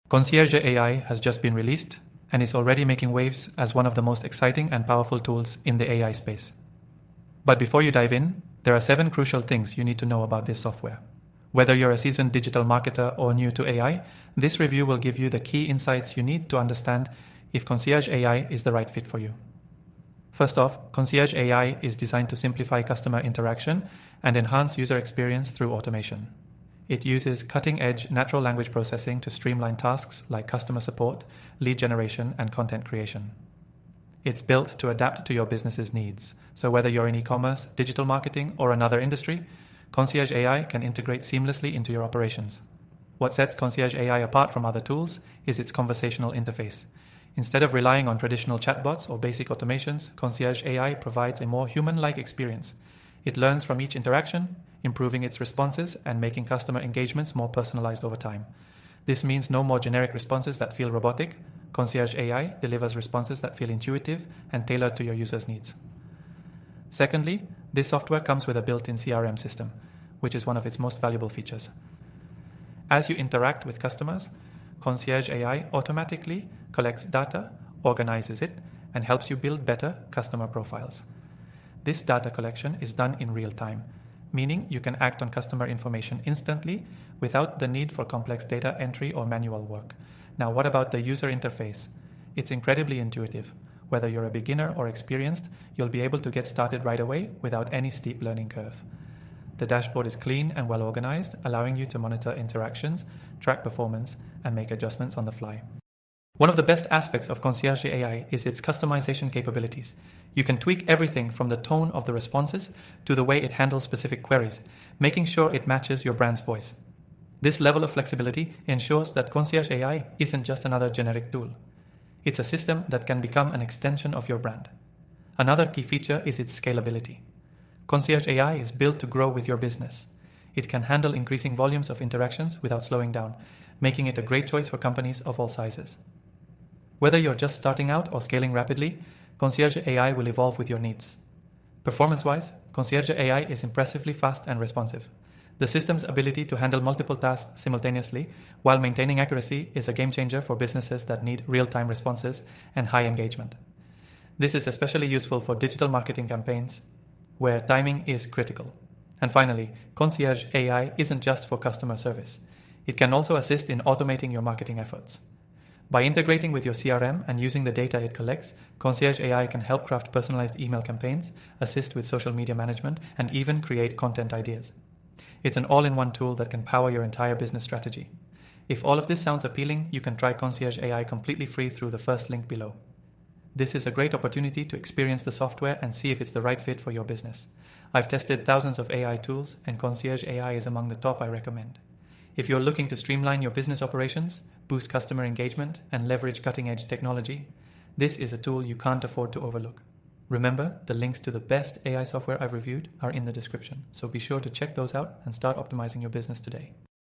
Concierge AI has just been released and is already making waves as one of the most exciting and powerful tools in the AI space. But before you dive in, there are 7 crucial things you need to know about this software. Whether you're a seasoned digital marketer or new to AI, this review will give you the key insights you need to understand if Concierge AI is the right fit for you. First off, Concierge AI is designed to simplify customer interaction and enhance user experience through automation. It uses cutting-edge natural language processing to streamline tasks like customer support, lead generation, and content creation. It's built to adapt to your business's needs. So whether you're in e-commerce, digital marketing, or another industry, Concierge AI can integrate seamlessly into your operations. What sets Concierge AI apart from other tools is its conversational interface. Instead of relying on traditional chatbots or basic automations, Concierge AI provides a more human-like experience. It learns from each interaction, improving its responses and making customer engagements more personalized over time. This means no more generic responses that feel robotic. Concierge AI delivers responses that feel intuitive and tailored to your users' needs. Secondly, this software comes with a built-in CRM system, which is one of its most valuable features. As you interact with customers, Concierge AI automatically collects data, organizes it, and helps you build better customer profiles. This data collection is done in real time, meaning you can act on customer information instantly without the need for complex data entry or manual work. Now, what about the user interface? It's incredibly intuitive. Whether you're a beginner or experienced, you'll be able to get started right away without any steep learning curve. The dashboard is clean and well organized, allowing you to monitor interactions, track performance, and make adjustments on the fly. One of the best aspects of Concierge AI is its customization capabilities. You can tweak everything from the tone of the responses to the way it handles specific queries, making sure it matches your brand's voice. This level of flexibility ensures that Concierge AI isn't just another generic tool. It's a system that can become an extension of your brand. Another key feature is its scalability. Concierge AI is built to grow with your business. It can handle increasing volumes of interactions without slowing down, making it a great choice for companies of all sizes. Whether you're just starting out or scaling rapidly, Concierge AI will evolve with your needs. Performance-wise, Concierge AI is impressively fast and responsive. The system's ability to handle multiple tasks simultaneously while maintaining accuracy is a game changer for businesses that need real-time responses and high engagement. This is especially useful for digital marketing campaigns, where timing is critical. And finally, Concierge AI isn't just for customer service. It can also assist in automating your marketing efforts. By integrating with your CRM and using the data it collects, Concierge AI can help craft personalized email campaigns, assist with social media management, and even create content ideas. It's an all-in-one tool that can power your entire business strategy. If all of this sounds appealing, you can try Concierge AI completely free through the first link below. This is a great opportunity to experience the software and see if it's the right fit for your business. I've tested thousands of AI tools, and Concierge AI is among the top I recommend. If you're looking to streamline your business operations, boost customer engagement, and leverage cutting-edge technology, this is a tool you can't afford to overlook. Remember, the links to the best AI software I've reviewed are in the description, so be sure to check those out and start optimizing your business today.